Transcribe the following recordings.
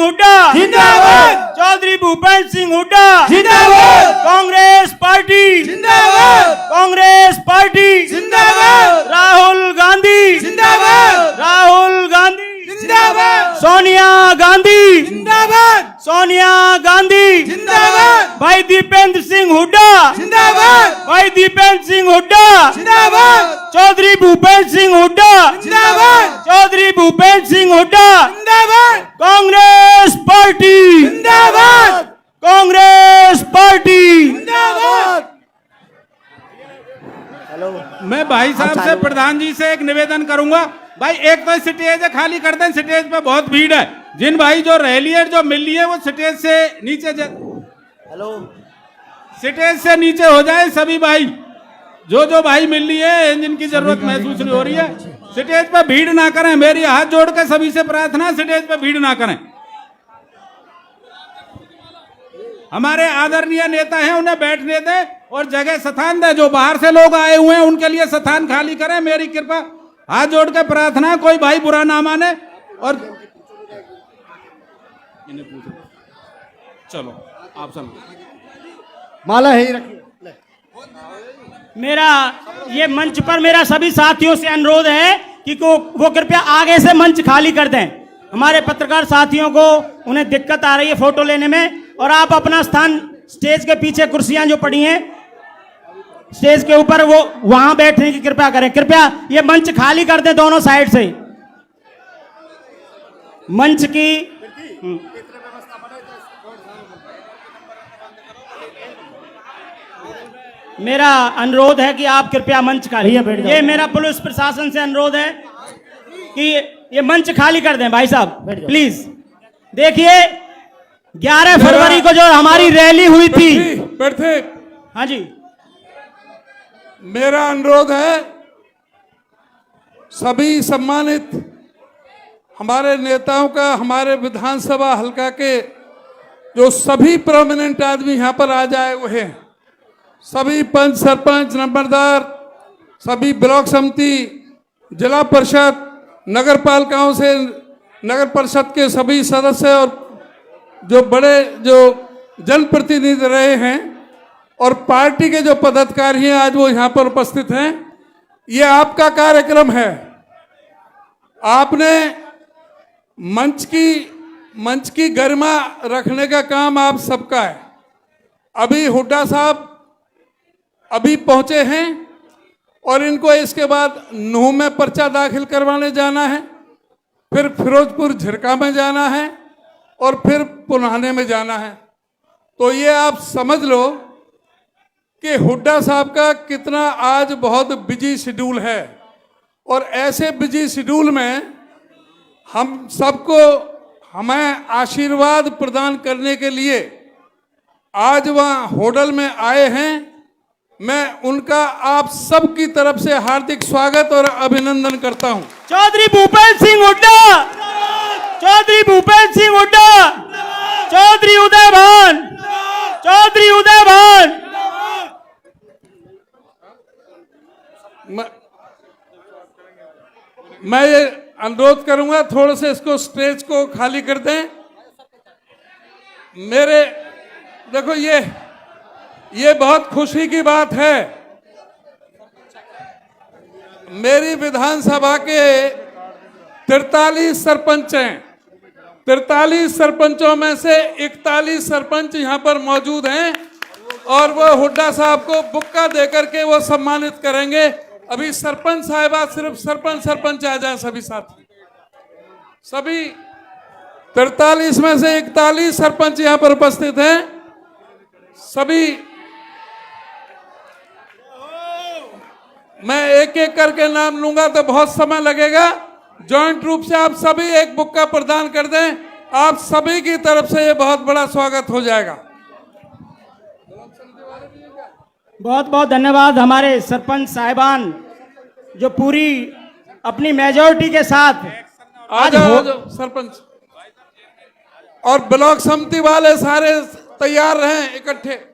हुड्डा जिंदाबाद, चौधरी भूपेंद्र सिंह हुड्डा जिंदाबाद, कांग्रेस पार्टी जिंदाबाद, कांग्रेस पार्टी जिंदाबाद, राहुल गांधी जिंदाबाद, राहुल गांधी जिंदाबाद, सोनिया गांधी जिंदाबाद, सोनिया गांधी जिंदाबाद, भाई दीपेंद्र सिंह हुड्डा जिंदाबाद, भाई दीपेंद्र सिंह हुड्डा जिंदाबाद, चौधरी भूपेंद्र सिंह हुड्डा जिंदाबाद, चौधरी भूपेंद्र सिंह हुड्डा जिंदाबाद, कांग्रेस पार्टी जिंदाबाद, कांग्रेस पार्टी। जिंदाबाद। मैं भाई साहब से, प्रधान जी से एक निवेदन करूंगा, भाई एक तो स्टेज खाली कर दें, स्टेज पे बहुत भीड़ है। जिन भाई जो रैली है जो मिल रही है वो स्टेज से नीचे स्टेज से नीचे हो जाए। सभी भाई जो भाई मिल रही है जिनकी जरूरत महसूस नहीं हो रही है, स्टेज पे भीड़ ना करें। मेरी हाथ जोड़ के सभी से प्रार्थना, स्टेज पे भीड़ ना करें। हमारे आदरणीय नेता हैं, उन्हें बैठने दें और जगह स्थान दें। जो बाहर से लोग आए हुए हैं उनके लिए स्थान खाली करें। मेरी कृपा, हाथ जोड़ के प्रार्थना, कोई भाई बुरा ना माने। और चलो आप सब माला ही रखिए। मेरा ये मंच पर मेरा सभी साथियों से अनुरोध है कि वो कृपया आगे से मंच खाली कर दें। हमारे पत्रकार साथियों को उन्हें दिक्कत आ रही है फोटो लेने में, और आप अपना स्थान स्टेज के पीछे कुर्सियां जो पड़ी हैं स्टेज के ऊपर वो वहां बैठने की कृपया करें। कृपया ये मंच खाली कर दें दोनों साइड से। मंच की मेरा अनुरोध है कि आप कृपया मंच खाली, ये मेरा पुलिस प्रशासन से अनुरोध है कि ये मंच खाली कर दें। भाई साहब प्लीज देखिए, 11 फरवरी को जो हमारी रैली हुई थी। बैठे। हाँ जी, मेरा अनुरोध है, सभी सम्मानित हमारे नेताओं का, हमारे विधानसभा हलका के जो सभी प्रोमिनेंट आदमी यहाँ पर आ जाए हुए हैं, सभी पंच, सरपंच, नंबरदार, सभी ब्लॉक समिति, जिला परिषद, नगर पालिकाओं से नगर परिषद के सभी सदस्य और जो बड़े जो जनप्रतिनिधि रहे हैं और पार्टी के जो पदाधिकारी हैं आज वो यहाँ पर उपस्थित हैं। ये आपका कार्यक्रम है। आपने मंच की गरिमा रखने का काम आप सबका है। अभी हुड्डा साहब अभी पहुंचे हैं और इनको इसके बाद नूह में पर्चा दाखिल करवाने जाना है, फिर फिरोजपुर झिरका में जाना है और फिर पुनाने में जाना है। तो ये आप समझ लो कि हुड्डा साहब का कितना आज बहुत बिजी शेड्यूल है, और ऐसे बिजी शेड्यूल में हम सबको हमें आशीर्वाद प्रदान करने के लिए आज वहाँ होटल में आए हैं। मैं उनका आप सबकी तरफ से हार्दिक स्वागत और अभिनंदन करता हूं। चौधरी भूपेंद्र सिंह हुड्डा, चौधरी भूपेंद्र सिंह हुड्डा, चौधरी उदय भान, चौधरी उदय भान। मैं ये अनुरोध करूंगा, थोड़ा से इसको स्टेज को खाली कर दें। मेरे देखो, ये बहुत खुशी की बात है। मेरी विधानसभा के 43 सरपंच हैं। 43 सरपंचों में से 41 सरपंच यहाँ पर मौजूद हैं और वो हुड्डा साहब को बुक्का देकर के वो सम्मानित करेंगे। अभी सरपंच साहिबा, सिर्फ सरपंच आ जाए सभी साथी। सभी 43 में से 41 सरपंच यहाँ पर उपस्थित हैं। सभी मैं एक एक करके नाम लूंगा तो बहुत समय लगेगा। जॉइंट रूप से आप सभी एक बुक्का प्रदान कर दें। आप सभी की तरफ से ये बहुत बड़ा स्वागत हो जाएगा। बहुत बहुत धन्यवाद हमारे सरपंच साहिबान जो पूरी अपनी मेजॉरिटी के साथ आज सरपंच और ब्लॉक समिति वाले सारे तैयार रहें इकट्ठे।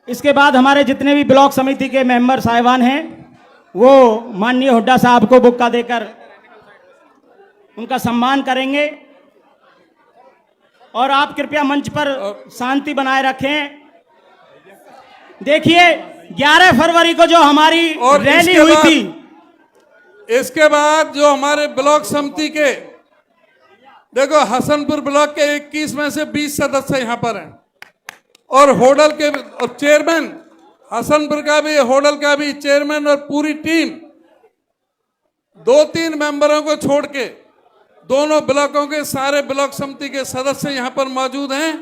इसके बाद हमारे जितने भी ब्लॉक समिति के मेंबर साहिबान हैं वो माननीय हुड्डा साहब को बुक्का देकर उनका सम्मान करेंगे। और आप कृपया मंच पर शांति बनाए रखें। देखिए 11 फरवरी को जो हमारी और रैली इसके हुई बाद- थी, इसके बाद जो हमारे ब्लॉक समिति के, देखो हसनपुर ब्लॉक के 21 में से 20 सदस्य यहाँ पर हैं, और होडल के और चेयरमैन हसनपुर का भी, होडल का भी चेयरमैन और पूरी टीम 2-3 मेंबरों को छोड़ के दोनों ब्लॉकों के सारे ब्लॉक समिति के सदस्य यहाँ पर मौजूद हैं।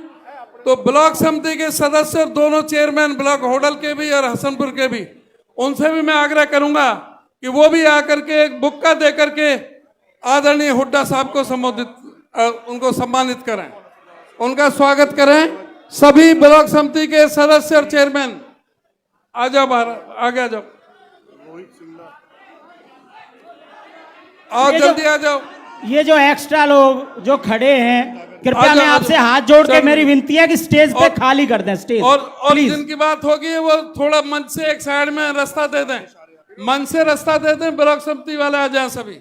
तो ब्लॉक समिति के सदस्य और दोनों चेयरमैन ब्लॉक होडल के भी और हसनपुर के भी, उनसे भी मैं आग्रह करूंगा कि वो भी आकर के एक बुक्का दे करके आदरणीय हुड्डा साहब को उनको सम्मानित करें, उनका स्वागत करें। सभी ब्लॉक समिति के सदस्य और चेयरमैन आ जाओ, बाहर आगे आ जाओ, आओ जल्दी आ जाओ। ये जो एक्स्ट्रा लोग जो खड़े हैं, कृपया आ जाओ, मैं आ आपसे जाओ। हाथ जोड़ के चलो। मेरी विनती है कि स्टेज पे और- खाली कर दें स्टेज, और प्लीज। जिनकी बात होगी वो थोड़ा मंच से एक साइड में रास्ता दे दें, मंच से रास्ता दे दें। ब्लॉक समिति वाले आ जाएं, सभी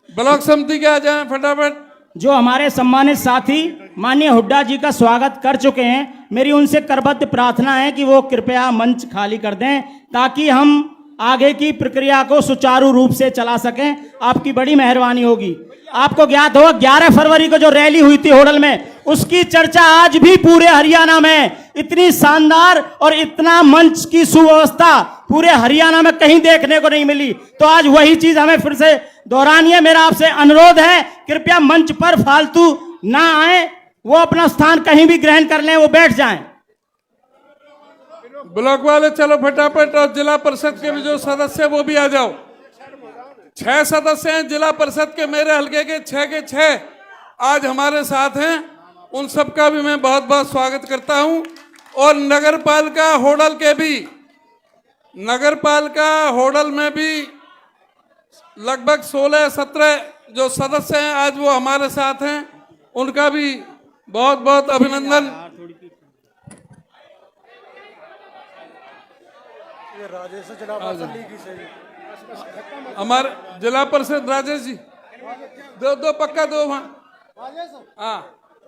ब्लॉक समिति के आ जाएं फटाफट। जो हमारे सम्मानित साथी माननीय हुड्डा जी का स्वागत कर चुके हैं, मेरी उनसे करबद्ध प्रार्थना है कि वो कृपया मंच खाली कर दें ताकि हम आगे की प्रक्रिया को सुचारू रूप से चला सकें। आपकी बड़ी मेहरबानी होगी। आपको ज्ञात होगा 11 फरवरी को जो रैली हुई थी होडल में, उसकी चर्चा आज भी पूरे हरियाणा में, इतनी शानदार और इतना मंच की सुव्यवस्था पूरे हरियाणा में कहीं देखने को नहीं मिली। तो आज वही चीज हमें फिर से दोहरानी है। मेरा आपसे अनुरोध है, कृपया मंच पर फालतू ना आए, वो अपना स्थान कहीं भी ग्रहण कर लें, वो बैठ जाएं। ब्लॉक वाले चलो फटाफट, और जिला परिषद के भी जो सदस्य वो भी आ जाओ। 6 सदस्य हैं जिला परिषद के, मेरे हलके के 6 के 6 आज हमारे साथ हैं। उन सबका भी मैं बहुत बहुत स्वागत करता हूं। और नगर पालिका होडल के भी, नगर पालिका होडल में भी लगभग 16-17 जो सदस्य हैं आज वो हमारे साथ हैं, उनका भी बहुत बहुत अभिनंदन। हमारे जिला परिषद राजेश जी, दो पक्का दो वहाँ। हाँ,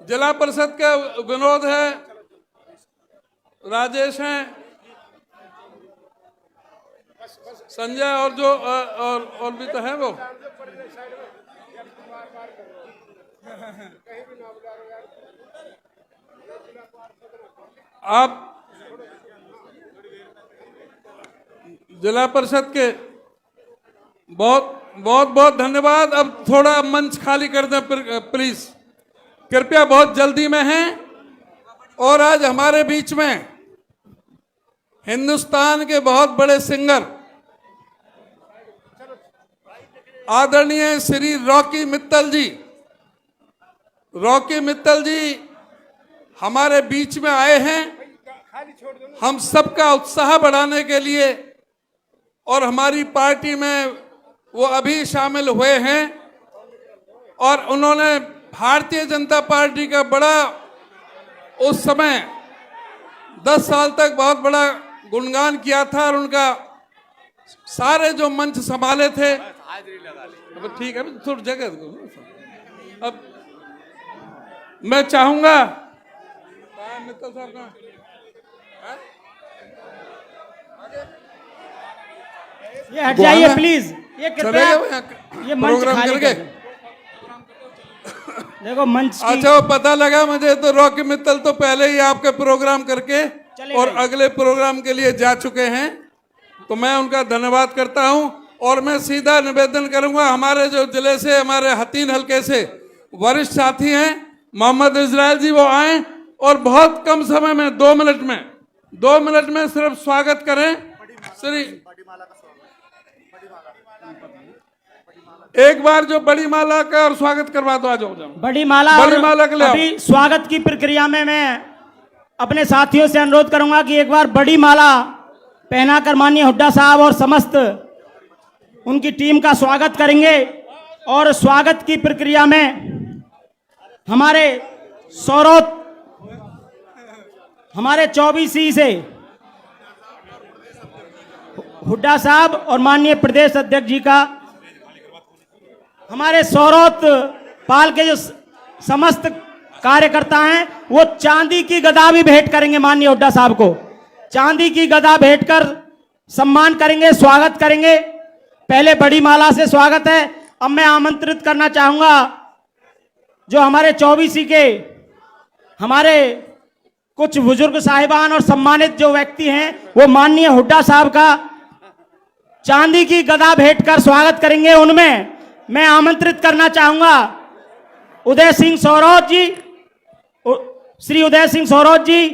जिला परिषद का विनोद है, राजेश हैं, संजय, और जो और भी तो है वो। आप जिला परिषद के बहुत धन्यवाद। अब थोड़ा मंच खाली कर दें प्लीज, कृपया, बहुत जल्दी में हैं। और आज हमारे बीच में हिंदुस्तान के बहुत बड़े सिंगर आदरणीय श्री रॉकी मित्तल जी हमारे बीच में आए हैं, हम सबका उत्साह बढ़ाने के लिए, और हमारी पार्टी में वो अभी शामिल हुए हैं। और उन्होंने भारतीय जनता पार्टी का बड़ा, उस समय 10 साल तक बहुत बड़ा गुणगान किया था, और उनका सारे जो मंच संभाले थे। अब ठीक है, थोड़ी जगह दो। अब मैं चाहूंगा मित्तल साहब का ये हट जाइए प्लीज, ये कृपया ये मंच प्रोग्राम खाली करके। कर दें। देखो मंच की अच्छा, वो पता लगा मुझे तो रॉकी मित्तल तो पहले ही आपके प्रोग्राम करके चले और गए। अगले प्रोग्राम के लिए जा चुके हैं, तो मैं उनका धन्यवाद करता हूं। और मैं सीधा निवेदन करूंगा, हमारे जो जिले से, हमारे हतीन हलके से वरिष्ठ साथी हैं मोहम्मद इजराइल जी, वो आए और बहुत कम समय में 2 मिनट में सिर्फ स्वागत करें। श्री एक बार जो बड़ी माला का और स्वागत करवा दो, आ जाओ। बड़ी माला के लिए अभी स्वागत की प्रक्रिया में मैं अपने साथियों से अनुरोध करूंगा कि एक बार बड़ी माला पहनाकर माननीय हुड्डा साहब और समस्त उनकी टीम का स्वागत करेंगे। और स्वागत की प्रक्रिया में हमारे सौरभ, हमारे 24 से हुड्डा साहब और माननीय प्रदेश अध्यक्ष जी का, हमारे सौरभ पाल के जो समस्त कार्यकर्ता हैं, वो चांदी की गदा भी भेंट करेंगे माननीय हुड्डा साहब को। चांदी की गदा भेंट कर सम्मान करेंगे, स्वागत करेंगे। पहले बड़ी माला से स्वागत है। अब मैं आमंत्रित करना चाहूंगा जो हमारे 24 के हमारे कुछ बुजुर्ग साहिबान और सम्मानित जो व्यक्ति हैं, वो माननीय हुड्डा साहब का चांदी की गदा भेंट कर स्वागत करेंगे। उनमें मैं आमंत्रित करना चाहूंगा उदय सिंह सौरौज जी, श्री उदय सिंह सौरौज जी,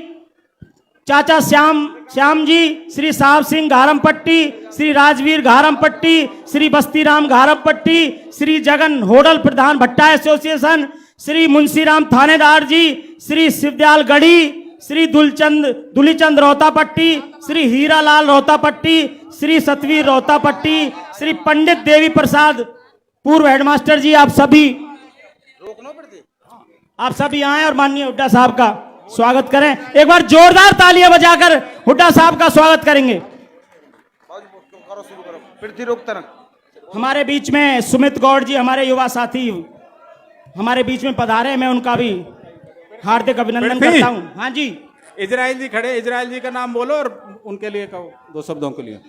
चाचा श्याम जी, श्री साहब सिंह घारमपट्टी, श्री राजवीर घारमपट्टी, श्री बस्तीराम घारमपट्टी, श्री जगन होडल प्रधान भट्टा एसोसिएशन, श्री मुंशीराम थानेदार जी, श्री शिवदयाल गढ़ी, श्री दुलीचंद रोहतापट्टी, श्री हीरालाल रोहतापट्टी, श्री सतवीर रोहतापट्टी, श्री पंडित देवी प्रसाद पूर्व हेडमास्टर जी, आप सभी आए और माननीय हुड्डा साहब का स्वागत करें। एक बार जोरदार तालियां बजाकर हुड्डा साहब का स्वागत करेंगे। हमारे बीच में सुमित गौड़ जी, हमारे युवा साथी हमारे बीच में पधारे, मैं उनका भी हार्दिक अभिनंदन करता हूं। हाँ जी, इजराइल जी खड़े, इजराइल जी का नाम बोलो और उनके लिए कहो 2 शब्दों के लिए।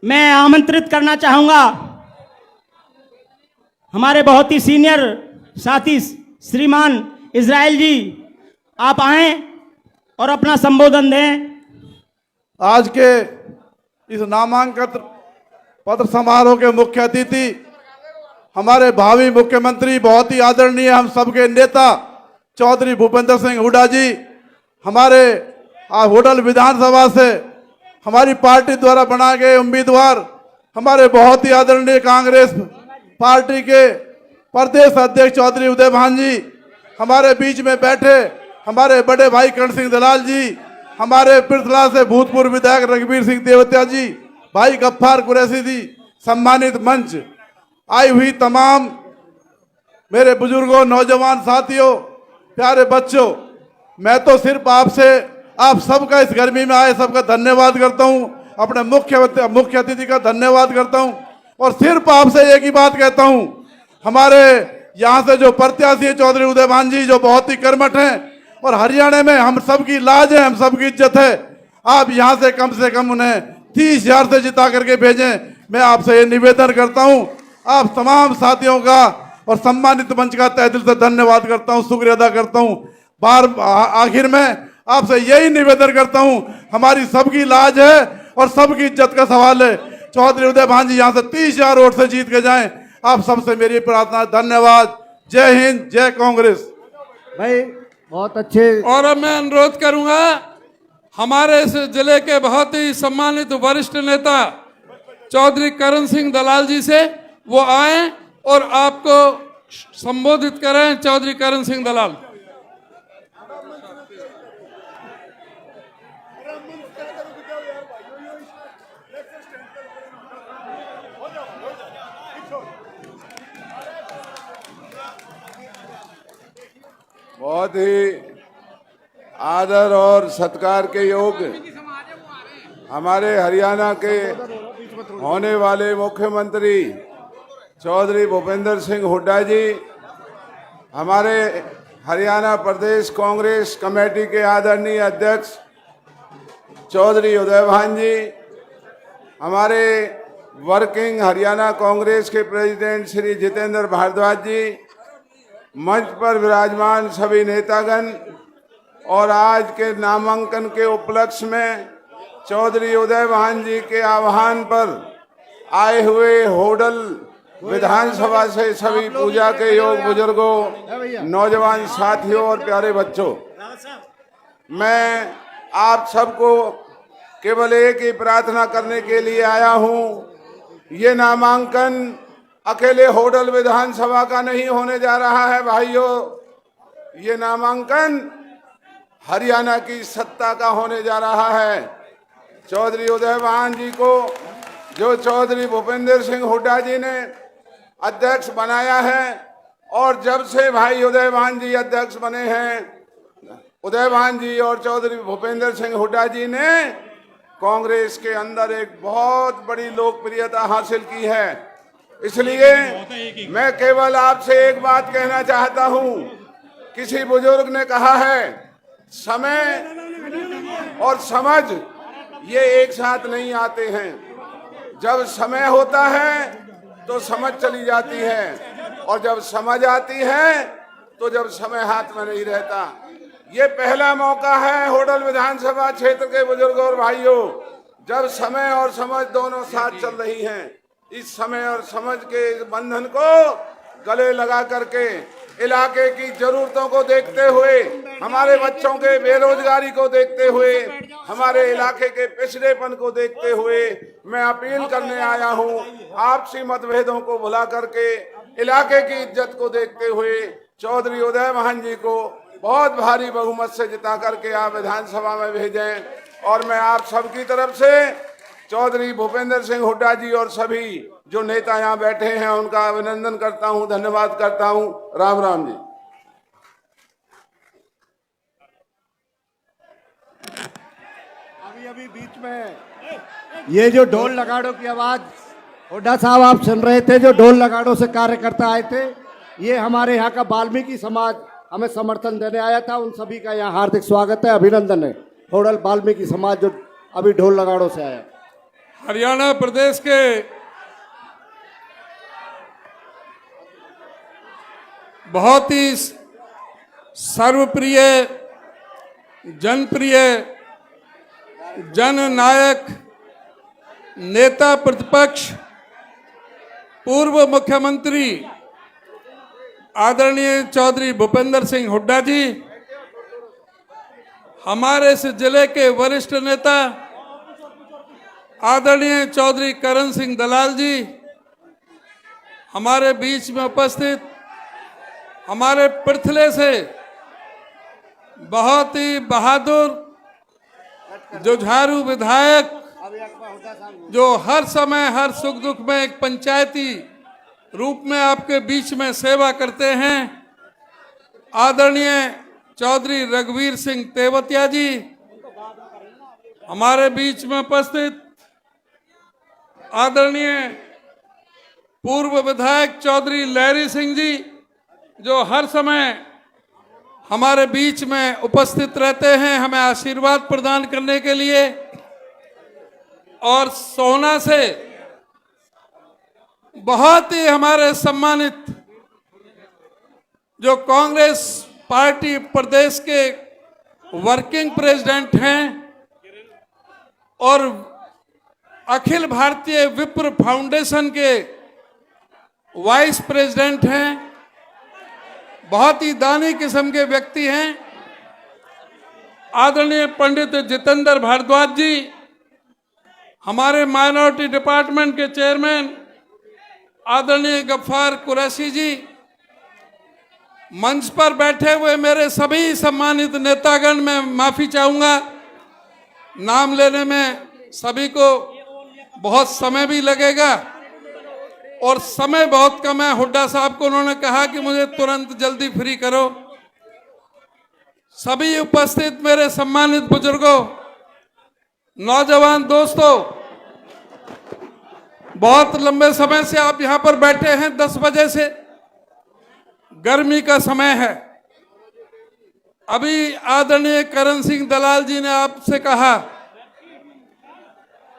मैं आमंत्रित करना चाहूंगा हमारे बहुत ही सीनियर साथी श्रीमान इजराइल जी, आप आए और अपना संबोधन दें। आज के इस नामांकन पत्र समारोह के मुख्य अतिथि हमारे भावी मुख्यमंत्री, बहुत ही आदरणीय हम सबके नेता चौधरी भूपेंद्र सिंह हुड्डा जी, हमारे होडल विधानसभा से हमारी पार्टी द्वारा बनाए गए उम्मीदवार, हमारे बहुत ही आदरणीय कांग्रेस पार्टी के प्रदेश अध्यक्ष चौधरी उदय भान जी, हमारे बीच में बैठे हमारे बड़े भाई कर्ण सिंह दलाल जी, हमारे पृथला से भूतपूर्व विधायक रघुवीर सिंह देवत्या जी, भाई गफ्फार कुरैशी जी, सम्मानित मंच आई हुई तमाम मेरे बुजुर्गों, नौजवान साथियों, प्यारे बच्चों, मैं तो सिर्फ आपसे, आप सबका इस गर्मी में आए सबका धन्यवाद करता हूं, अपने मुख्य अतिथि का धन्यवाद करता हूं और सिर्फ आपसे एक ही बात कहता हूं, हमारे यहाँ से जो प्रत्याशी है चौधरी उदय भान जी, जो बहुत ही कर्मठ हैं और हरियाणा में हम सबकी लाज है, हम सबकी इज्जत है, आप यहाँ से कम उन्हें 30,000 से जिता करके भेजें। मैं आपसे ये निवेदन करता हूँ। आप तमाम साथियों का और सम्मानित मंच का तहे दिल से धन्यवाद करता हूँ, शुक्रिया अदा करता हूँ। आखिर में आपसे यही निवेदन करता हूँ, हमारी सबकी लाज है और सबकी इज्जत का सवाल है। चौधरी उदय भान जी यहाँ से 30,000 वोट से जीत के जाएं, आप सबसे मेरी प्रार्थना। धन्यवाद। जय हिंद, जय कांग्रेस। भाई बहुत अच्छे। और अब मैं अनुरोध करूंगा हमारे इस जिले के बहुत ही सम्मानित वरिष्ठ नेता चौधरी कर्ण सिंह दलाल जी से, वो आए और आपको संबोधित करें। चौधरी कर्ण सिंह दलाल। बहुत ही आदर और सत्कार के योग्य हमारे हरियाणा के होने वाले मुख्यमंत्री चौधरी भूपेंद्र सिंह हुड्डा जी, हमारे हरियाणा प्रदेश कांग्रेस कमेटी के आदरणीय अध्यक्ष चौधरी उदय भान जी, हमारे वर्किंग हरियाणा कांग्रेस के प्रेसिडेंट श्री जितेंद्र भारद्वाज जी, मंच पर विराजमान सभी नेतागण और आज के नामांकन के उपलक्ष्य में चौधरी उदय भान जी के आह्वान पर आए हुए होडल विधानसभा से सभी पूजा के योग बुजुर्गों, नौजवान साथियों और प्यारे बच्चों, मैं आप सबको केवल एक ही प्रार्थना करने के लिए आया हूं। ये नामांकन अकेले होडल विधानसभा का नहीं होने जा रहा है भाइयों, ये नामांकन हरियाणा की सत्ता का होने जा रहा है। चौधरी उदय भान जी को जो चौधरी भूपेंद्र सिंह हुड्डा जी ने अध्यक्ष बनाया है, और जब से भाई उदय भान जी अध्यक्ष बने हैं, उदय भान जी और चौधरी भूपेंद्र सिंह हुड्डा जी ने कांग्रेस के अंदर एक बहुत बड़ी लोकप्रियता हासिल की है। इसलिए मैं केवल आपसे एक बात कहना चाहता हूं किसी बुजुर्ग ने कहा है, समय और समझ ये एक साथ नहीं आते हैं। जब समय होता है तो समझ चली जाती है, और जब समझ आती है तो जब समय हाथ में नहीं रहता। ये पहला मौका है होडल विधानसभा क्षेत्र के बुजुर्गों और भाइयों, जब समय और समझ दोनों साथ चल रही हैं। इस समय और समझ के इस बंधन को गले लगा करके, इलाके की जरूरतों को देखते हुए, हमारे बच्चों के बेरोजगारी को देखते हुए, हमारे इलाके के पिछड़ेपन को देखते हुए मैं अपील करने आया हूं, आपसी मतभेदों को भुला करके इलाके की इज्जत को देखते हुए चौधरी उदय महंत जी को बहुत भारी बहुमत से जिता करके आप विधानसभा में भेजें। और मैं आप सबकी तरफ से चौधरी भूपेंद्र सिंह हुड्डा जी और सभी जो नेता यहाँ बैठे हैं उनका अभिनंदन करता हूँ, धन्यवाद करता हूँ। राम राम जी। अभी बीच में ये जो ढोल नगाड़ों की आवाज हुड्डा साहब आप सुन रहे थे, जो ढोल नगाड़ों से कार्यकर्ता आए थे, ये हमारे यहाँ का वाल्मीकि समाज हमें समर्थन देने आया था। उन सभी का यहाँ हार्दिक स्वागत है, अभिनंदन है। होडल वाल्मीकि समाज जो अभी ढोल नगाड़ों से आया। हरियाणा प्रदेश के बहुत ही सर्वप्रिय, जनप्रिय, जननायक नेता प्रतिपक्ष, पूर्व मुख्यमंत्री आदरणीय चौधरी भूपेंद्र सिंह हुड्डा जी, हमारे इस जिले के वरिष्ठ नेता आदरणीय चौधरी करण सिंह दलाल जी, हमारे बीच में उपस्थित हमारे पृथले से बहुत ही बहादुर जुझारू विधायक, जो हर समय हर सुख दुख में एक पंचायती रूप में आपके बीच में सेवा करते हैं, आदरणीय चौधरी रघुवीर सिंह तेवतिया जी, हमारे बीच में उपस्थित आदरणीय पूर्व विधायक चौधरी लहरी सिंह जी, जो हर समय हमारे बीच में उपस्थित रहते हैं हमें आशीर्वाद प्रदान करने के लिए, और सोहना से बहुत ही हमारे सम्मानित जो कांग्रेस पार्टी प्रदेश के वर्किंग प्रेसिडेंट हैं और अखिल भारतीय विप्र फाउंडेशन के वाइस प्रेसिडेंट हैं, बहुत ही दानी किस्म के व्यक्ति हैं, आदरणीय पंडित जितेंद्र भारद्वाज जी, हमारे माइनॉरिटी डिपार्टमेंट के चेयरमैन आदरणीय गफ्फार कुरैशी जी, मंच पर बैठे हुए मेरे सभी सम्मानित नेतागण, मैं माफी चाहूंगा, नाम लेने में सभी को बहुत समय भी लगेगा और समय बहुत कम है। हुड्डा साहब को उन्होंने कहा कि मुझे तुरंत जल्दी फ्री करो। सभी उपस्थित मेरे सम्मानित बुजुर्गों, नौजवान दोस्तों, बहुत लंबे समय से आप यहां पर बैठे हैं, 10 बजे से, गर्मी का समय है। अभी आदरणीय करण सिंह दलाल जी ने आपसे कहा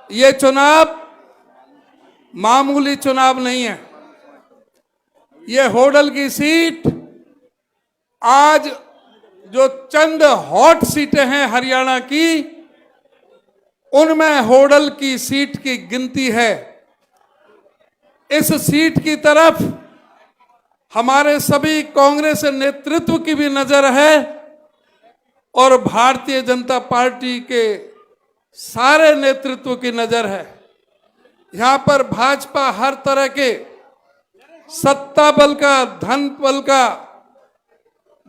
ये चुनाव मामूली चुनाव नहीं है, ये होडल की सीट, आज जो चंद हॉट सीटें हैं हरियाणा की, उनमें होडल की सीट की गिनती है। इस सीट की तरफ हमारे सभी कांग्रेस नेतृत्व की भी नजर है और भारतीय जनता पार्टी के सारे नेतृत्व की नजर है। यहां पर भाजपा हर तरह के सत्ता बल का, धन बल का,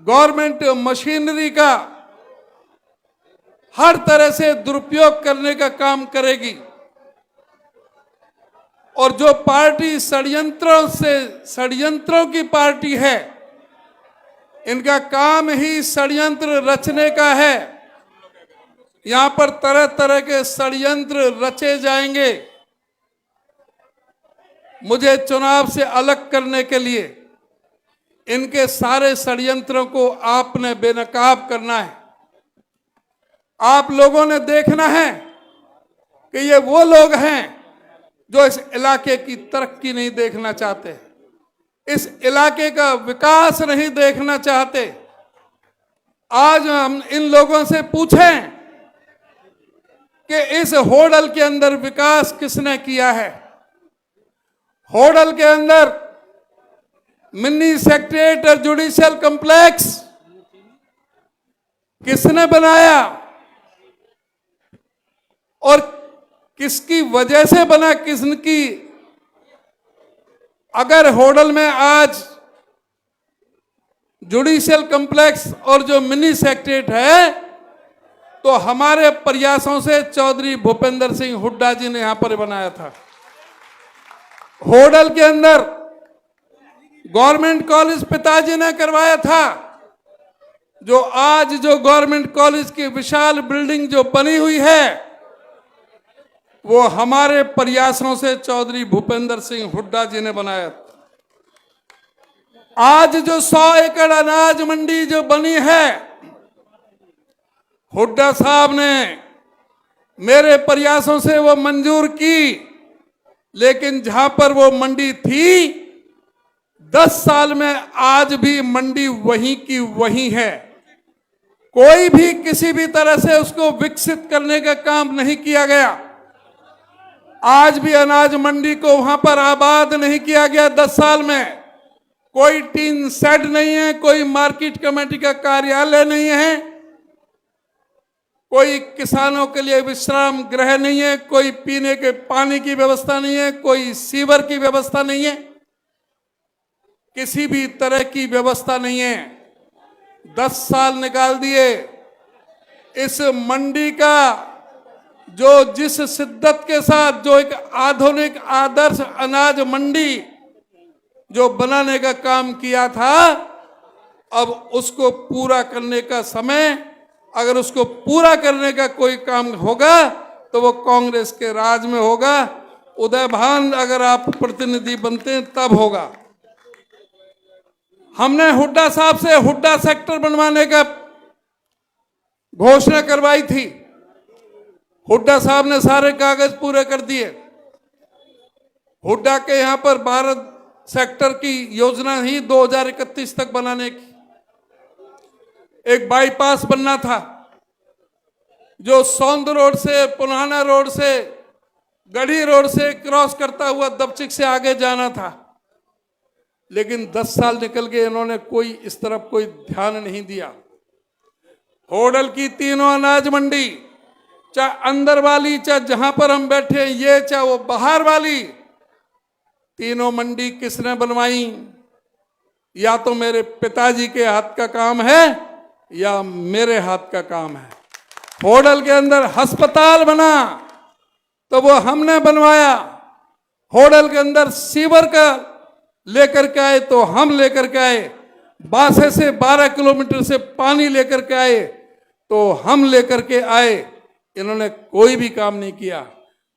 गवर्नमेंट मशीनरी का हर तरह से दुरुपयोग करने का काम करेगी, और जो पार्टी षड्यंत्रों की पार्टी है, इनका काम ही षड्यंत्र रचने का है। यहां पर तरह तरह के षड्यंत्र रचे जाएंगे मुझे चुनाव से अलग करने के लिए। इनके सारे षड्यंत्रों को आपने बेनकाब करना है। आप लोगों ने देखना है कि ये वो लोग हैं जो इस इलाके की तरक्की नहीं देखना चाहते, इस इलाके का विकास नहीं देखना चाहते। आज हम इन लोगों से पूछें कि इस होडल के अंदर विकास किसने किया है? होडल के अंदर मिनी सेक्रेटेरिएट और जुडिशियल कॉम्प्लेक्स किसने बनाया और किसकी वजह से बना, किसकी? अगर होडल में आज जुडिशियल कॉम्प्लेक्स और जो मिनी सेक्रेटेरिएट है तो हमारे प्रयासों से चौधरी भूपेंद्र सिंह हुड्डा जी ने यहां पर बनाया था। होडल के अंदर गवर्नमेंट कॉलेज पिताजी ने करवाया था। जो आज जो गवर्नमेंट कॉलेज की विशाल बिल्डिंग जो बनी हुई है वो हमारे प्रयासों से चौधरी भूपेंद्र सिंह हुड्डा जी ने बनाया। आज जो 100 एकड़ अनाज मंडी जो बनी है, हुड्डा साहब ने मेरे प्रयासों से वो मंजूर की, लेकिन जहां पर वो मंडी थी 10 साल में आज भी मंडी वहीं की वहीं है। कोई भी किसी भी तरह से उसको विकसित करने का काम नहीं किया गया। आज भी अनाज मंडी को वहां पर आबाद नहीं किया गया। 10 साल में कोई टीन शेड नहीं है, कोई मार्केट कमेटी का कार्यालय नहीं है, कोई किसानों के लिए विश्राम गृह नहीं है, कोई पीने के पानी की व्यवस्था नहीं है, कोई सीवर की व्यवस्था नहीं है, किसी भी तरह की व्यवस्था नहीं है। 10 साल निकाल दिए। इस मंडी का जो जिस शिद्दत के साथ जो एक आधुनिक आदर्श अनाज मंडी जो बनाने का काम किया था, अब उसको पूरा करने का समय, अगर उसको पूरा करने का कोई काम होगा तो वो कांग्रेस के राज में होगा। उदय भान अगर आप प्रतिनिधि बनते हैं तब होगा। हमने हुड्डा साहब से हुड्डा सेक्टर बनवाने का घोषणा करवाई थी। हुड्डा साहब ने सारे कागज पूरे कर दिए। हुड्डा के यहां पर भारत सेक्टर की योजना ही 2031 तक बनाने की। एक बाईपास बनना था जो सौंद रोड से, पुराना रोड से, गढ़ी रोड से क्रॉस करता हुआ दबचिक से आगे जाना था, लेकिन 10 साल निकल गए, इन्होंने कोई इस तरफ कोई ध्यान नहीं दिया। होडल की तीनों अनाज मंडी, चाहे अंदर वाली, चाहे जहां पर हम बैठे ये, चाहे वो बाहर वाली, तीनों मंडी किसने बनवाई? या तो मेरे पिताजी के हाथ का काम है या मेरे हाथ का काम है। होडल के अंदर अस्पताल बना तो वो हमने बनवाया। होडल के अंदर सीवर का लेकर के आए तो हम लेकर के आए। बासे से 12 किलोमीटर से पानी लेकर के आए तो हम लेकर के आए। इन्होंने कोई भी काम नहीं किया।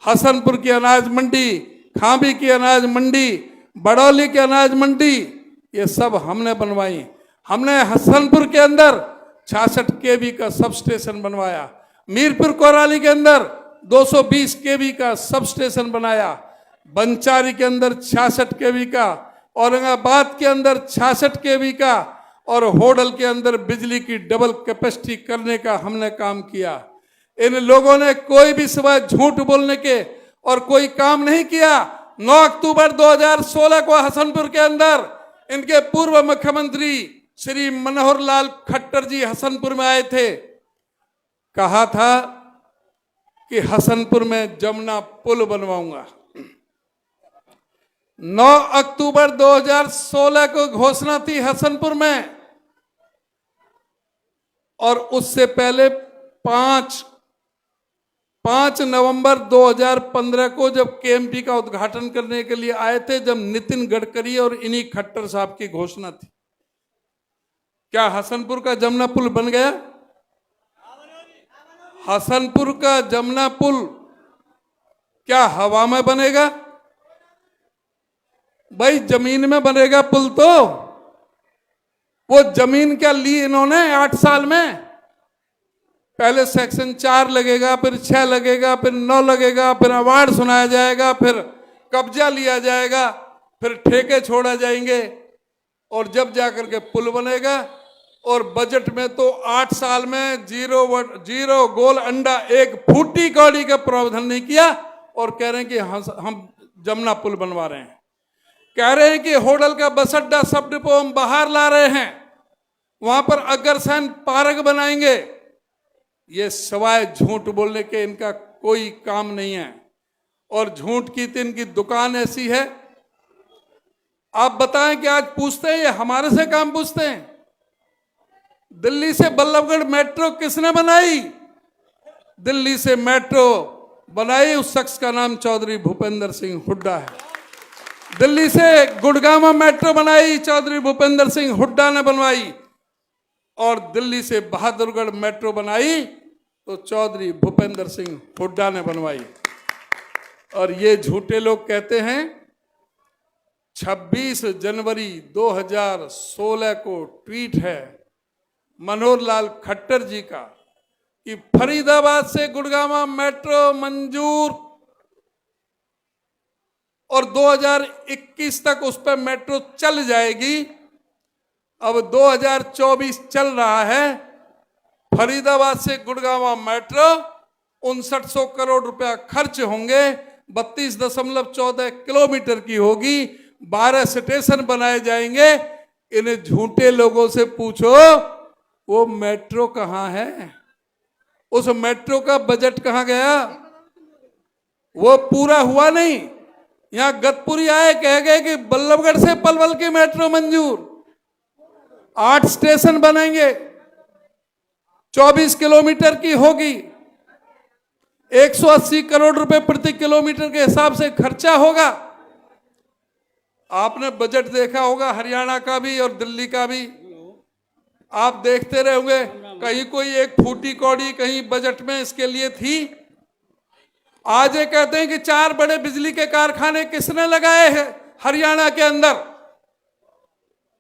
हसनपुर की अनाज मंडी, खांबी की अनाज मंडी, बड़ौली की अनाज मंडी, ये सब हमने बनवाई। हमने हसनपुर के अंदर 66 केवी का सब स्टेशन बनवाया। मीरपुर कोराली के अंदर 220 केवी का सब स्टेशन बनाया। बंचारी के अंदर 66 केवी का, औरंगाबाद के अंदर 66 केवी का, और होडल के अंदर बिजली की डबल कैपेसिटी करने का हमने काम किया। इन लोगों ने कोई भी सिवाय झूठ बोलने के और कोई काम नहीं किया। 9 अक्टूबर 2016 को हसनपुर के अंदर इनके पूर्व मुख्यमंत्री श्री मनोहर लाल खट्टर जी हसनपुर में आए थे। कहा था कि हसनपुर में जमुना पुल बनवाऊंगा। 9 अक्टूबर 2016 को घोषणा थी हसनपुर में, और उससे पहले 5 नवंबर 2015 को जब केएमटी का उद्घाटन करने के लिए आए थे, जब नितिन गडकरी और इन्हीं खट्टर साहब की घोषणा थी। क्या हसनपुर का जमुना पुल बन गया? हसनपुर का जमुना पुल क्या हवा में बनेगा? भाई जमीन में बनेगा पुल तो। वो जमीन क्या ली इन्होंने 8 साल में? पहले सेक्शन 4 लगेगा, फिर 6 लगेगा, फिर 9 लगेगा, फिर अवार्ड सुनाया जाएगा, फिर कब्जा लिया जाएगा, फिर ठेके छोड़ा जाएंगे, और जब जाकर के पुल बनेगा। और बजट में तो 8 साल में जीरो गोल अंडा एक फूटी कौड़ी का प्रावधान नहीं किया, और कह रहे हैं कि हम जमुना पुल बनवा रहे हैं। कह रहे हैं कि होटल का बस अड्डा सब डिपो हम बाहर ला रहे हैं, वहां पर अग्रसेन पार्क बनाएंगे। ये सवाए झूठ बोलने के इनका कोई काम नहीं है, और झूठ की तो इनकी दुकान ऐसी है। आप बताएं कि आज पूछते हैं, ये हमारे से काम पूछते हैं। दिल्ली से बल्लभगढ़ मेट्रो किसने बनाई? दिल्ली से मेट्रो बनाई उस शख्स का नाम चौधरी भूपेंद्र सिंह हुड्डा है। दिल्ली से गुड़गांव मेट्रो बनाई चौधरी भूपेंद्र सिंह हुड्डा ने बनवाई, और दिल्ली से बहादुरगढ़ मेट्रो बनाई तो चौधरी भूपेंद्र सिंह हुड्डा ने बनवाई। और ये झूठे लोग कहते हैं 26 जनवरी 2016 को ट्वीट है मनोहर लाल खट्टर जी का कि फरीदाबाद से गुड़गांव मेट्रो मंजूर, और 2021 तक उस पर मेट्रो चल जाएगी। अब 2024 चल रहा है, फरीदाबाद से गुड़गांव मेट्रो 5900 करोड़ रुपया खर्च होंगे, 32.14 किलोमीटर की होगी, 12 स्टेशन बनाए जाएंगे। इन्हें झूठे लोगों से पूछो वो मेट्रो कहां है, उस मेट्रो का बजट कहां गया? वो पूरा हुआ नहीं। यहां गतपुरी आए, कह गए कि बल्लभगढ़ से पलवल की मेट्रो मंजूर, 8 स्टेशन बनेंगे, 24 किलोमीटर की होगी, 180 करोड़ रुपए प्रति किलोमीटर के हिसाब से खर्चा होगा। आपने बजट देखा होगा हरियाणा का भी और दिल्ली का भी, आप देखते रहोगे, कहीं कोई एक फूटी कौड़ी कहीं बजट में इसके लिए थी। आज ये कहते हैं कि 4 बड़े बिजली के कारखाने किसने लगाए हैं हरियाणा के अंदर?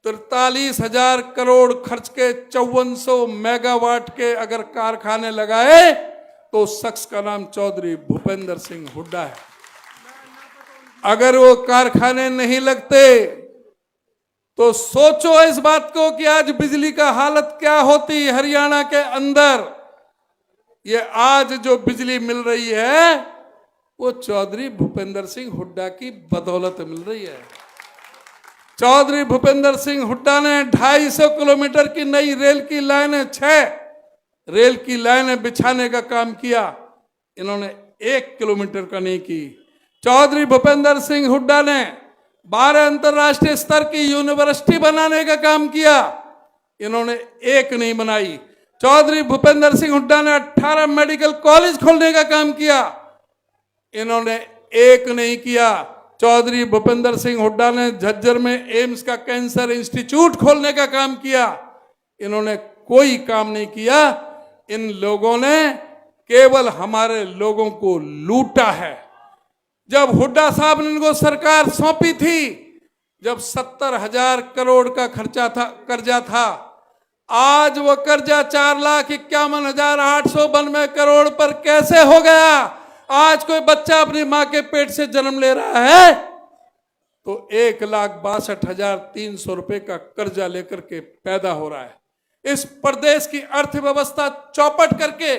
43,000 करोड़ खर्च के 5400 मेगावाट के अगर कारखाने लगाए तो शख्स का नाम चौधरी भूपेंद्र सिंह हुड्डा है। अगर वो कारखाने नहीं लगते तो सोचो इस बात को कि आज बिजली का हालत क्या होती हरियाणा के अंदर। ये आज जो बिजली मिल रही है वो चौधरी भूपेंद्र सिंह हुड्डा की बदौलत मिल रही है। चौधरी भूपेंद्र सिंह हुड्डा ने 250 किलोमीटर की नई रेल की लाइनें, 6 रेल की लाइनें बिछाने का काम किया, इन्होंने 1 किलोमीटर का नहीं की। चौधरी भूपेंद्र सिंह हुड्डा ने 12 अंतरराष्ट्रीय स्तर की यूनिवर्सिटी बनाने का काम किया, इन्होंने 1 नहीं बनाई। चौधरी भूपेंद्र सिंह हुड्डा ने 18 मेडिकल कॉलेज खोलने का काम किया, इन्होंने 1 नहीं किया। चौधरी भूपेंद्र सिंह हुड्डा ने झज्जर में एम्स का कैंसर इंस्टीट्यूट खोलने का काम किया, इन्होंने कोई काम नहीं किया। इन लोगों ने केवल हमारे लोगों को लूटा है। जब हुड्डा साहब ने इनको सरकार सौंपी थी, जब 70,000 करोड़ का कर्जा था, आज वो कर्जा 4,51,892 करोड़ पर कैसे हो गया? आज कोई बच्चा अपनी मां के पेट से जन्म ले रहा है तो 1,62,300 रुपए का कर्जा लेकर के पैदा हो रहा है। इस प्रदेश की अर्थव्यवस्था चौपट करके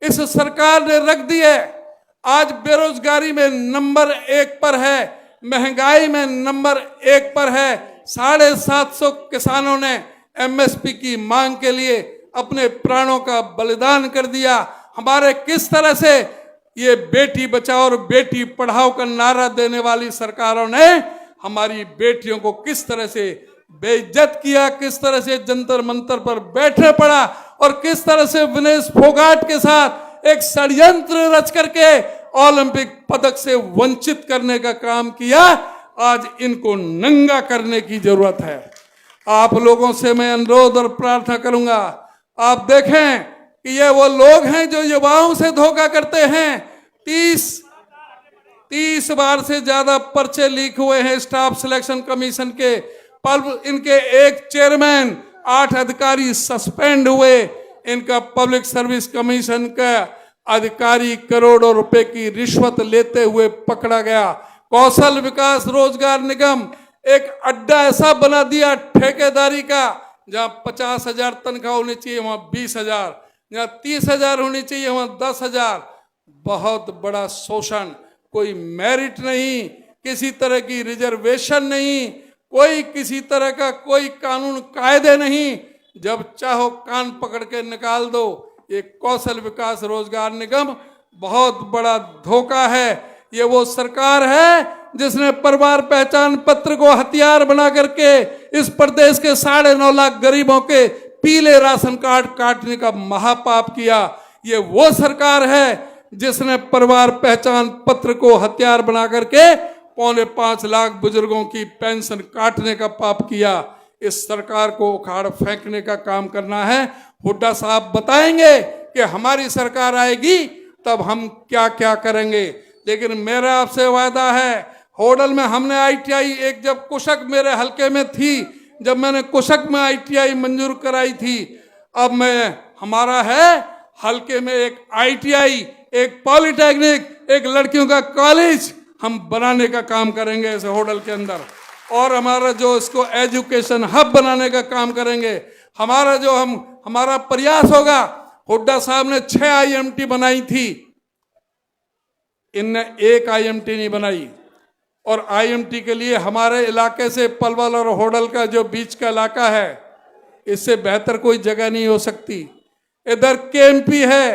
इस सरकार ने रख दी है। आज बेरोजगारी में नंबर 1 पर है, महंगाई में नंबर 1 पर है। 750 किसानों ने एमएसपी की मांग के लिए अपने प्राणों का बलिदान कर दिया। हमारे किस तरह से ये बेटी बचाओ और बेटी पढ़ाओ का नारा देने वाली सरकारों ने हमारी बेटियों को किस तरह से बेइज्जत किया, किस तरह से जंतर मंतर पर बैठे पड़ा, और किस तरह से विनेश फोगाट के साथ एक षड्यंत्र रच करके ओलंपिक पदक से वंचित करने का काम किया। आज इनको नंगा करने की जरूरत है। आप लोगों से मैं अनुरोध और प्रार्थना करूंगा, आप देखें कि ये वो लोग हैं जो युवाओं से धोखा करते हैं। 30 बार से ज्यादा पर्चे लीक हुए हैं स्टाफ सिलेक्शन कमीशन के। इनके एक चेयरमैन 8 अधिकारी सस्पेंड हुए। इनका पब्लिक सर्विस कमीशन का अधिकारी करोड़ों रुपए की रिश्वत लेते हुए पकड़ा गया। कौशल विकास रोजगार निगम एक अड्डा ऐसा बना दिया ठेकेदारी का, जहां 50,000 तनख्वाह होनी चाहिए वहां 20,000, जहां 30,000 होनी चाहिए वहां 10,000। बहुत बड़ा शोषण, कोई मेरिट नहीं, किसी तरह की रिजर्वेशन नहीं, कोई किसी तरह का कोई कानून कायदे नहीं, जब चाहो कान पकड़ के निकाल दो। ये कौशल विकास रोजगार निगम बहुत बड़ा धोखा है। ये वो सरकार है जिसने परिवार पहचान पत्र को हथियार बना करके इस प्रदेश के 9.5 लाख गरीबों के पीले राशन कार्ड काटने का महापाप किया। ये वो सरकार है जिसने परिवार पहचान पत्र को हथियार बना करके 4.25 लाख बुजुर्गों की पेंशन काटने का पाप किया। इस सरकार को उखाड़ फेंकने का काम करना है। हुड्डा साहब बताएंगे कि हमारी सरकार आएगी तब हम क्या क्या करेंगे। लेकिन मेरा आपसे वादा है, होडल में हमने ITI एक, जब कुशक मेरे हलके में थी, जब मैंने कुशक में ITI मंजूर कराई थी, अब हमारा है हलके में एक ITI, एक पॉलिटेक्निक, एक लड़कियों का कॉलेज हम बनाने का काम करेंगे इस होडल के अंदर। और हमारा जो इसको एजुकेशन हब बनाने का काम करेंगे। हमारा प्रयास होगा। हुड्डा साहब ने 6 IMT बनाई थी, इनने 1 IMT नहीं बनाई। और IMT के लिए हमारे इलाके से पलवल और होडल का जो बीच का इलाका है, इससे बेहतर कोई जगह नहीं हो सकती। इधर KMP है,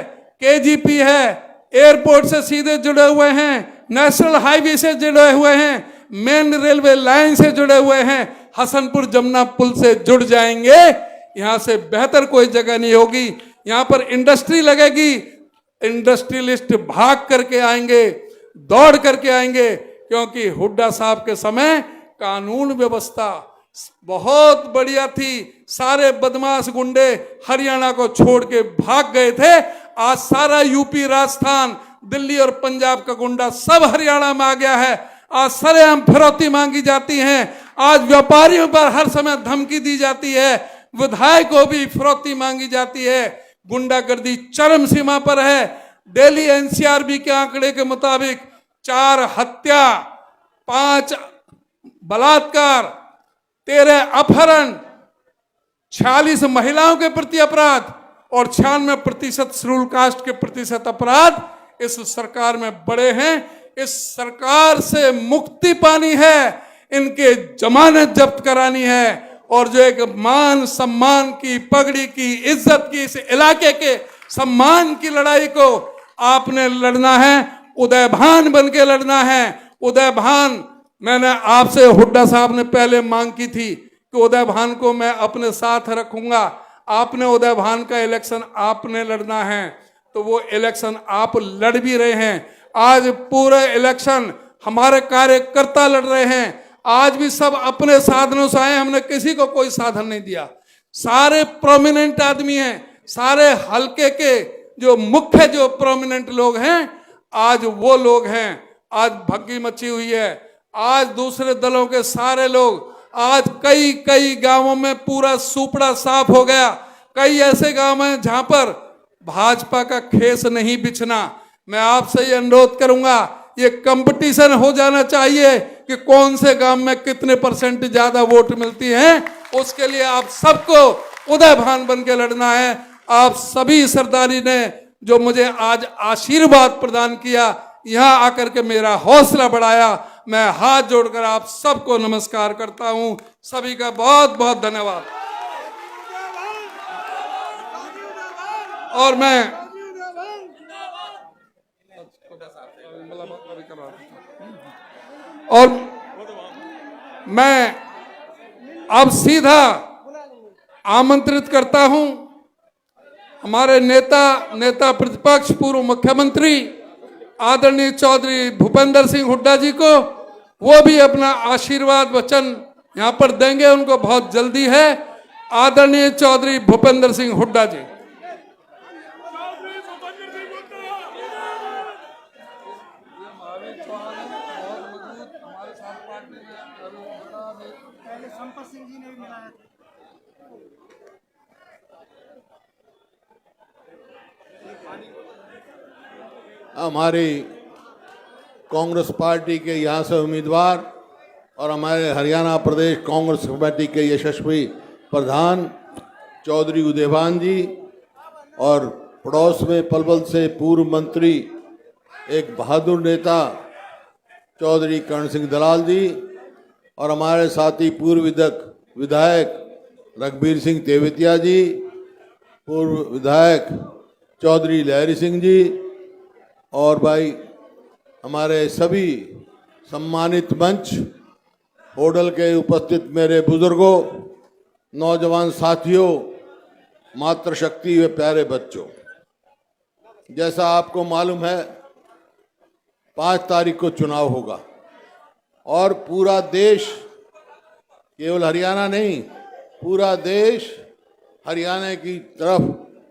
KGP है, एयरपोर्ट से सीधे जुड़े हुए हैं, नेशनल हाईवे से जुड़े हुए हैं, मेन रेलवे लाइन से जुड़े हुए हैं, हसनपुर जमुना पुल से जुड़ जाएंगे। यहां से बेहतर कोई जगह नहीं होगी। यहां पर इंडस्ट्री लगेगी, इंडस्ट्रियलिस्ट भाग करके आएंगे, दौड़ करके आएंगे, क्योंकि हुड्डा साहब के समय कानून व्यवस्था बहुत बढ़िया थी। सारे बदमाश गुंडे हरियाणा को छोड़ के भाग गए थे। आज सारा यूपी, राजस्थान, दिल्ली और पंजाब का गुंडा सब हरियाणा में आ गया है। आज सरेआम फिरौती मांगी जाती है। आज व्यापारियों पर हर समय धमकी दी जाती है, विधायक को भी फिरौती मांगी जाती है। गुंडागर्दी चरम सीमा पर है। दिल्ली NCRB के आंकड़े के मुताबिक 4 हत्या, 5 बलात्कार, 13 अपहरण, 46 महिलाओं के प्रति अपराध और 96% शेड्यूल कास्ट के प्रतिशत अपराध इस सरकार में बढ़े हैं। इस सरकार से मुक्ति पानी है, इनके जमानत जब्त करानी है। और जो एक मान सम्मान की, पगड़ी की, इज्जत की, इस इलाके के सम्मान की लड़ाई को आपने लड़ना है, उदयभान बन के लड़ना है। उदयभान मैंने आपसे, हुड्डा साहब ने पहले मांग की थी कि उदयभान को मैं अपने साथ रखूंगा। आपने उदयभान का इलेक्शन आपने लड़ना है, तो वो इलेक्शन आप लड़ भी रहे हैं। आज पूरे इलेक्शन हमारे कार्यकर्ता लड़ रहे हैं। आज भी सब अपने साधनों से आए, हमने किसी को कोई साधन नहीं दिया। सारे प्रोमिनेंट आदमी हैं, सारे हलके के जो मुख्य जो प्रोमिनेंट लोग हैं, आज वो लोग हैं। आज भग्गी मची हुई है। आज दूसरे दलों के सारे लोग, आज कई कई गांवों में पूरा सुपड़ा साफ हो गया। कई ऐसे गांव हैं जहां पर भाजपा का खेस नहीं बिछना। मैं आपसे ये अनुरोध करूंगा, ये कंपटीशन हो जाना चाहिए कि कौन से गांव में कितने % ज्यादा वोट मिलती हैं। उसके लिए आप सबको उदयभान बन के लड़ना है। आप सभी सरदारी ने जो मुझे आज आशीर्वाद प्रदान किया, यहां आकर के मेरा हौसला बढ़ाया, मैं हाथ जोड़कर आप सबको नमस्कार करता हूं। सभी का बहुत बहुत धन्यवाद। और मैं अब सीधा आमंत्रित करता हूं हमारे नेता प्रतिपक्ष, पूर्व मुख्यमंत्री आदरणीय चौधरी भूपेंद्र सिंह हुड्डा जी को। वो भी अपना आशीर्वाद वचन यहां पर देंगे, उनको बहुत जल्दी है। आदरणीय चौधरी भूपेंद्र सिंह हुड्डा जी। हमारी कांग्रेस पार्टी के यहाँ से उम्मीदवार और हमारे हरियाणा प्रदेश कांग्रेस कमेटी के यशस्वी प्रधान चौधरी उदयभान जी, और पड़ोस में पलवल से पूर्व मंत्री एक बहादुर नेता चौधरी कर्ण सिंह दलाल जी, और हमारे साथी पूर्व विधायक रघबीर सिंह तेवतिया जी, पूर्व विधायक चौधरी लहरी सिंह जी, और भाई हमारे सभी सम्मानित मंच होटल के उपस्थित मेरे बुजुर्गों, नौजवान साथियों, मातृशक्ति व प्यारे बच्चों। जैसा आपको मालूम है 5 तारीख को चुनाव होगा और पूरा देश, केवल हरियाणा नहीं, पूरा देश हरियाणा की तरफ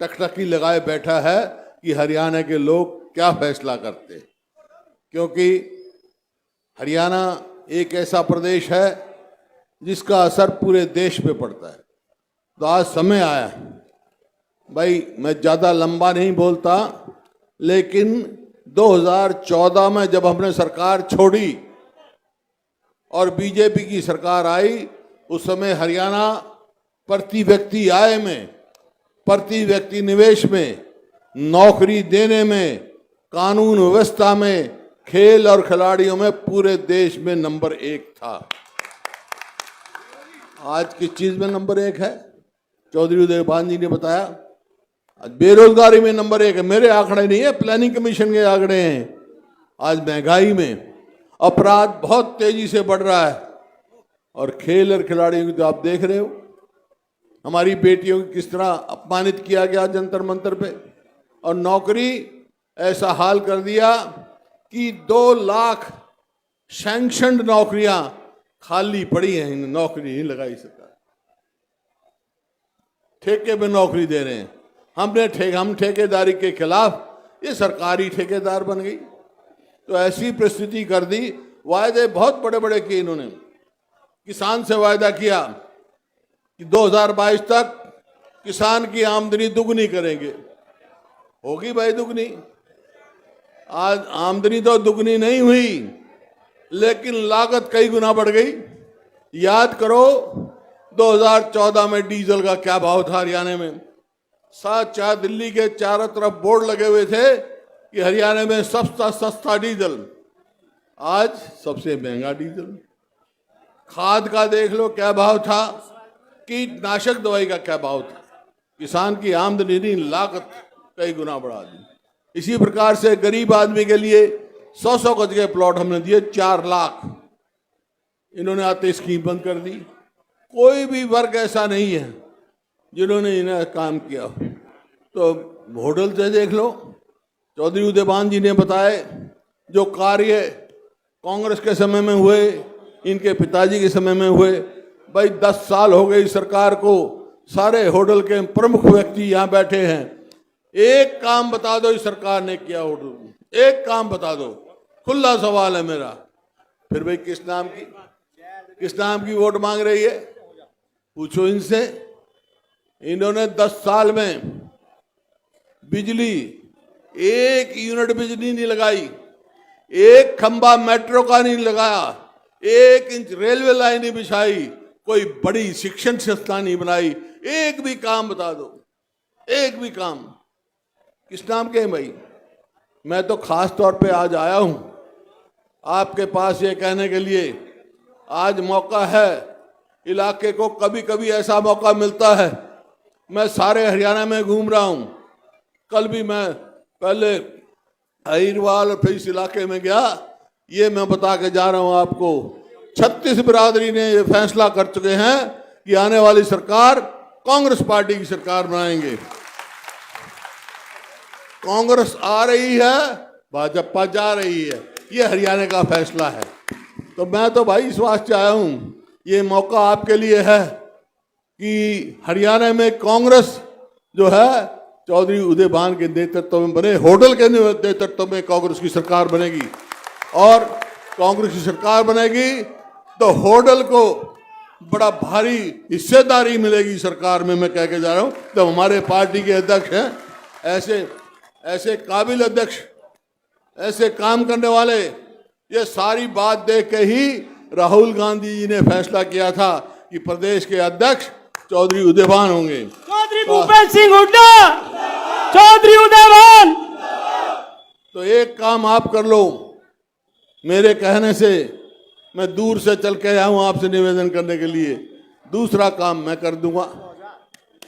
टकटकी लगाए बैठा है कि हरियाणा के लोग क्या फैसला करते हैं, क्योंकि हरियाणा एक ऐसा प्रदेश है जिसका असर पूरे देश पे पड़ता है। तो आज समय आया, भाई मैं ज़्यादा लंबा नहीं बोलता, लेकिन 2014 में जब हमने सरकार छोड़ी और बीजेपी की सरकार आई, उस समय हरियाणा प्रति व्यक्ति आय में, प्रति व्यक्ति निवेश में, नौकरी देने में, कानून व्यवस्था में, खेल और खिलाड़ियों में पूरे देश में नंबर 1 था। आज किस चीज में नंबर 1 है? चौधरी उदयभान जी ने बताया। आज बेरोजगारी में नंबर 1 है। मेरे आंकड़े नहीं है, प्लानिंग कमीशन के आंकड़े हैं। आज महंगाई में, अपराध बहुत तेजी से बढ़ रहा है, और खेल और खिलाड़ियों की तो आप देख रहे हो। हमारी बेटियों को किस तरह अपमानित किया गया जंतर मंतर पे, और नौकरी ऐसा हाल कर दिया कि 2 लाख सैंक्शनड नौकरियां खाली पड़ी हैं, नौकरी नहीं लगाई सरकार। ठेके पे नौकरी दे रहे हैं। हम ठेकेदारी के खिलाफ, ये सरकारी ठेकेदार बन गई। तो ऐसी परिस्थिति कर दी। वायदे बहुत बड़े बड़े किए इन्होंने। किसान से वायदा किया कि 2022 तक किसान की आमदनी दुगनी करेंगे। होगी भाई दुगनी? आज आमदनी तो दुगनी नहीं हुई, लेकिन लागत कई गुना बढ़ गई। याद करो 2014 में डीजल का क्या भाव था हरियाणा में। चाहे दिल्ली के चारों तरफ बोर्ड लगे हुए थे कि हरियाणा में सस्ता डीजल। आज सबसे महंगा डीजल। खाद का देख लो क्या भाव था, कीटनाशक दवाई का क्या भाव था। किसान की आमदनी नहीं, लागत कई गुना बढ़ा दी। इसी प्रकार से गरीब आदमी के लिए 100 गज के प्लॉट हमने दिए 4 लाख। इन्होंने आते स्कीम बंद कर दी। कोई भी वर्ग ऐसा नहीं है जिन्होंने इन्हें काम किया। तो होटल से देख लो, चौधरी उदयभान जी ने बताए जो कार्य कांग्रेस के समय में हुए, इनके पिताजी के समय में हुए। भाई 10 साल हो गई सरकार को, सारे होटल के प्रमुख व्यक्ति यहाँ बैठे हैं। एक काम बता दो इस सरकार ने किया होटल में, एक काम बता दो, खुला सवाल है मेरा। फिर भाई किस नाम की वोट मांग रही है? पूछो इनसे। इन्होंने 10 साल में बिजली, 1 यूनिट बिजली नहीं लगाई, 1 खंबा मेट्रो का नहीं लगाया, 1 इंच रेलवे लाइन नहीं बिछाई, कोई बड़ी शिक्षण संस्था नहीं बनाई। एक भी काम बता दो, एक भी काम। किस नाम के हैं भाई? मैं तो खास तौर पे आज आया हूं आपके पास ये कहने के लिए, आज मौका है इलाके को, कभी कभी ऐसा मौका मिलता है। मैं सारे हरियाणा में घूम रहा हूं। कल भी मैं पहले अहिरवाल फिर इस इलाके में गया। ये मैं बता के जा रहा हूं आपको, 36 बिरादरी ने ये फैसला कर चुके हैं कि आने वाली सरकार कांग्रेस पार्टी की सरकार बनाएंगे। कांग्रेस आ रही है, भाजपा जा रही है, ये हरियाणा का फैसला है। तो मैं तो भाई इस वास्ते आया हूं, ये मौका आपके लिए है कि हरियाणा में कांग्रेस जो है चौधरी उदयभान के नेतृत्व में बने, होटल के नेतृत्व में कांग्रेस की सरकार बनेगी। और कांग्रेस की सरकार बनेगी तो होटल को बड़ा भारी हिस्सेदारी मिलेगी सरकार में, मैं कह के जा रहा हूं। तो हमारे पार्टी के अध्यक्ष हैं, ऐसे काबिल अध्यक्ष ऐसे काम करने वाले, ये सारी बात देख के ही राहुल गांधी जी ने फैसला किया था कि प्रदेश के अध्यक्ष चौधरी उदयभान होंगे। चौधरी भूपेंद्र सिंह हुड्डा, चौधरी उदयभान। तो एक काम आप कर लो, मेरे कहने से मैं दूर से चल के आया हूं आपसे निवेदन करने के लिए, दूसरा काम मैं कर दूंगा।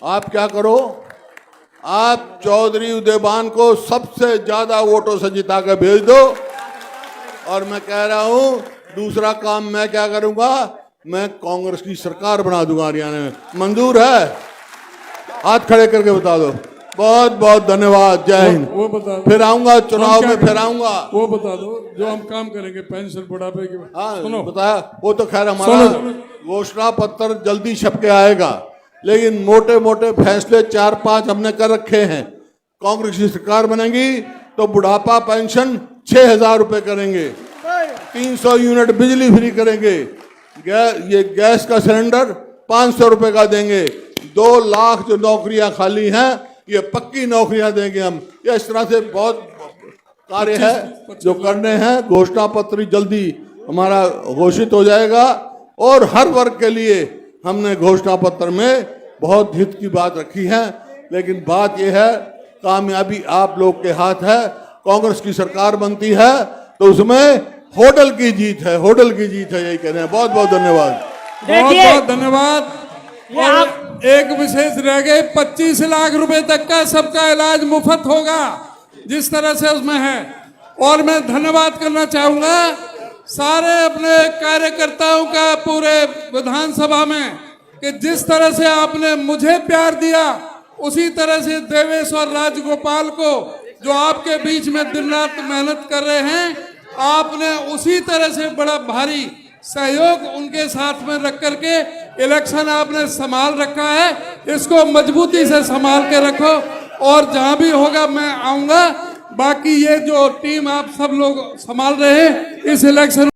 आप क्या करो, आप चौधरी उदयभान को सबसे ज्यादा वोटों से जिता कर भेज दो। और मैं कह रहा हूं दूसरा काम मैं क्या करूंगा, मैं कांग्रेस की सरकार बना दूंगा हरियाणा में। मंजूर है? हाथ खड़े करके बता दो। बहुत बहुत धन्यवाद। जय हिंद। वो बता दो, फिर आऊंगा चुनाव में, क्या फिर आऊंगा। वो बता दो जो हम काम करेंगे पेंशन बुढ़ापे की। हाँ सुनो, बताया, वो तो खैर हमारा घोषणा पत्र जल्दी छप के आएगा, लेकिन मोटे मोटे फैसले 4-5 हमने कर रखे हैं। कांग्रेस की सरकार बनेगी तो बुढ़ापा पेंशन 6,000 रुपए करेंगे, 300 यूनिट बिजली फ्री करेंगे, ये गैस का सिलेंडर 500 रुपए का देंगे, 2 लाख जो नौकरियां खाली हैं ये पक्की नौकरियां देंगे हम। ये इस तरह से बहुत कार्य है जो करने हैं। घोषणा पत्र जल्दी हमारा घोषित हो जाएगा और हर वर्ग के लिए हमने घोषणा पत्र में बहुत हित की बात रखी है। लेकिन बात यह है, कामयाबी आप लोग के हाथ है। कांग्रेस की सरकार बनती है तो उसमें होटल की जीत है, होटल की जीत है, यही कह रहे हैं। बहुत बहुत धन्यवाद। बहुत देखिए, बहुत धन्यवाद। ये और आप- एक विशेष रह गए, 25 लाख रुपए तक का सबका इलाज मुफ्त होगा, जिस तरह से उसमें है। और मैं धन्यवाद करना चाहूंगा सारे अपने कार्यकर्ताओं का पूरे विधानसभा में, कि जिस तरह से आपने मुझे प्यार दिया उसी तरह से देवेश और राजगोपाल को, जो आपके बीच में दिन रात मेहनत कर रहे हैं, आपने उसी तरह से बड़ा भारी सहयोग उनके साथ में रख करके इलेक्शन आपने संभाल रखा है। इसको मजबूती से संभाल के रखो और जहां भी होगा मैं आऊंगा। बाकी ये जो टीम आप सब लोग संभाल रहे हैं इस इलेक्शन